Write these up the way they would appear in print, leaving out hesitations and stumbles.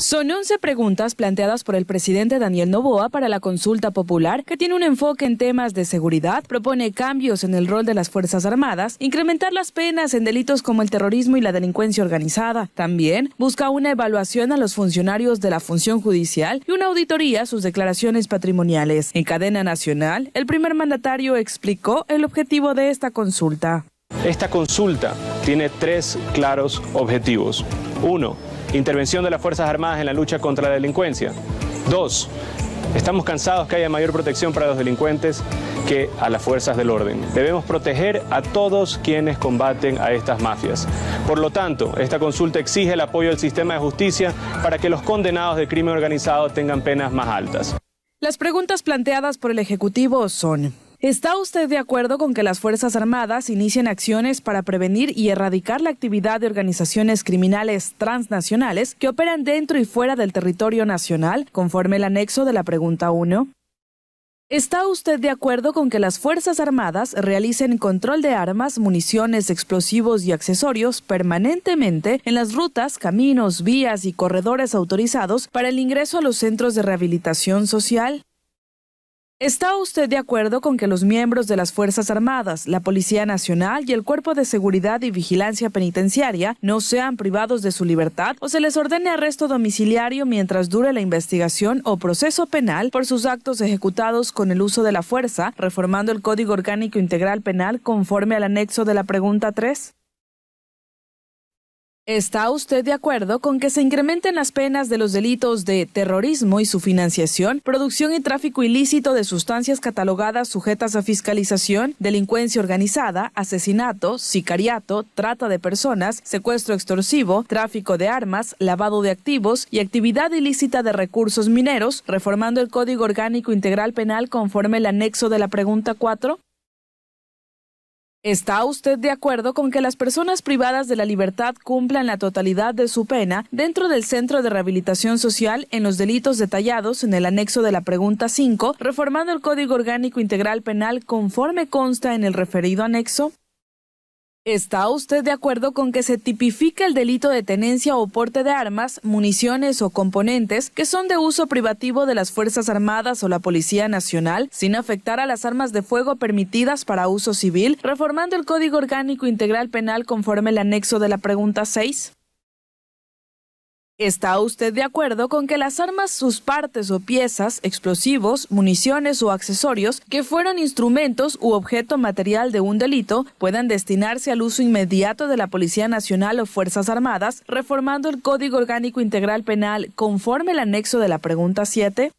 Son 11 preguntas planteadas por el presidente Daniel Noboa para la consulta popular, que tiene un enfoque en temas de seguridad, propone cambios en el rol de las Fuerzas Armadas, incrementar las penas en delitos como el terrorismo y la delincuencia organizada. También busca una evaluación a los funcionarios de la función judicial y una auditoría a sus declaraciones patrimoniales. En cadena nacional, el primer mandatario explicó el objetivo de esta consulta. Esta consulta tiene 3 claros objetivos. 1. Intervención de las Fuerzas Armadas en la lucha contra la delincuencia. 2. Estamos cansados que haya mayor protección para los delincuentes que a las fuerzas del orden. Debemos proteger a todos quienes combaten a estas mafias. Por lo tanto, esta consulta exige el apoyo del sistema de justicia para que los condenados de crimen organizado tengan penas más altas. Las preguntas planteadas por el Ejecutivo son: ¿está usted de acuerdo con que las Fuerzas Armadas inicien acciones para prevenir y erradicar la actividad de organizaciones criminales transnacionales que operan dentro y fuera del territorio nacional, conforme el anexo de la pregunta 1? ¿Está usted de acuerdo con que las Fuerzas Armadas realicen control de armas, municiones, explosivos y accesorios permanentemente en las rutas, caminos, vías y corredores autorizados para el ingreso a los centros de rehabilitación social? ¿Está usted de acuerdo con que los miembros de las Fuerzas Armadas, la Policía Nacional y el Cuerpo de Seguridad y Vigilancia Penitenciaria no sean privados de su libertad o se les ordene arresto domiciliario mientras dure la investigación o proceso penal por sus actos ejecutados con el uso de la fuerza, reformando el Código Orgánico Integral Penal conforme al anexo de la pregunta 3? ¿Está usted de acuerdo con que se incrementen las penas de los delitos de terrorismo y su financiación, producción y tráfico ilícito de sustancias catalogadas sujetas a fiscalización, delincuencia organizada, asesinato, sicariato, trata de personas, secuestro extorsivo, tráfico de armas, lavado de activos y actividad ilícita de recursos mineros, reformando el Código Orgánico Integral Penal conforme el anexo de la pregunta 4? ¿Está usted de acuerdo con que las personas privadas de la libertad cumplan la totalidad de su pena dentro del Centro de Rehabilitación Social en los delitos detallados en el anexo de la pregunta 5, reformando el Código Orgánico Integral Penal conforme consta en el referido anexo? ¿Está usted de acuerdo con que se tipifique el delito de tenencia o porte de armas, municiones o componentes que son de uso privativo de las Fuerzas Armadas o la Policía Nacional, sin afectar a las armas de fuego permitidas para uso civil, reformando el Código Orgánico Integral Penal conforme el anexo de la pregunta 6? ¿Está usted de acuerdo con que las armas, sus partes o piezas, explosivos, municiones o accesorios que fueron instrumentos u objeto material de un delito puedan destinarse al uso inmediato de la Policía Nacional o Fuerzas Armadas, reformando el Código Orgánico Integral Penal conforme el anexo de la pregunta 7?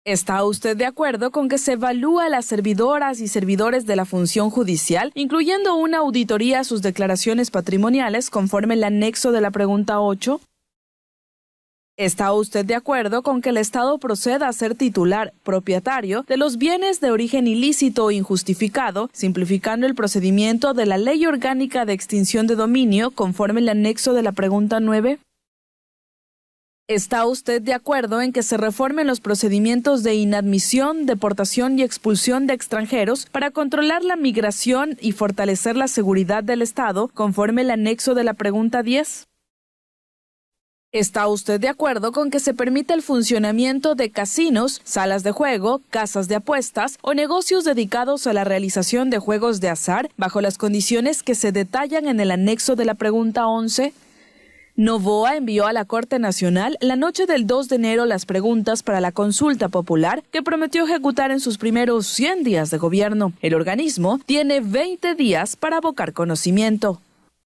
¿Está usted de acuerdo con que se evalúa a las servidoras y servidores de la función judicial, incluyendo una auditoría a sus declaraciones patrimoniales conforme el anexo de la pregunta 8? ¿Está usted de acuerdo con que el Estado proceda a ser titular, propietario, de los bienes de origen ilícito o injustificado, simplificando el procedimiento de la Ley Orgánica de Extinción de Dominio conforme el anexo de la pregunta 9? ¿Está usted de acuerdo en que se reformen los procedimientos de inadmisión, deportación y expulsión de extranjeros para controlar la migración y fortalecer la seguridad del Estado, conforme el anexo de la pregunta 10? ¿Está usted de acuerdo con que se permita el funcionamiento de casinos, salas de juego, casas de apuestas o negocios dedicados a la realización de juegos de azar bajo las condiciones que se detallan en el anexo de la pregunta 11? Noboa envió a la Corte Nacional la noche del 2 de enero las preguntas para la consulta popular que prometió ejecutar en sus primeros 100 días de gobierno. El organismo tiene 20 días para abocar conocimiento.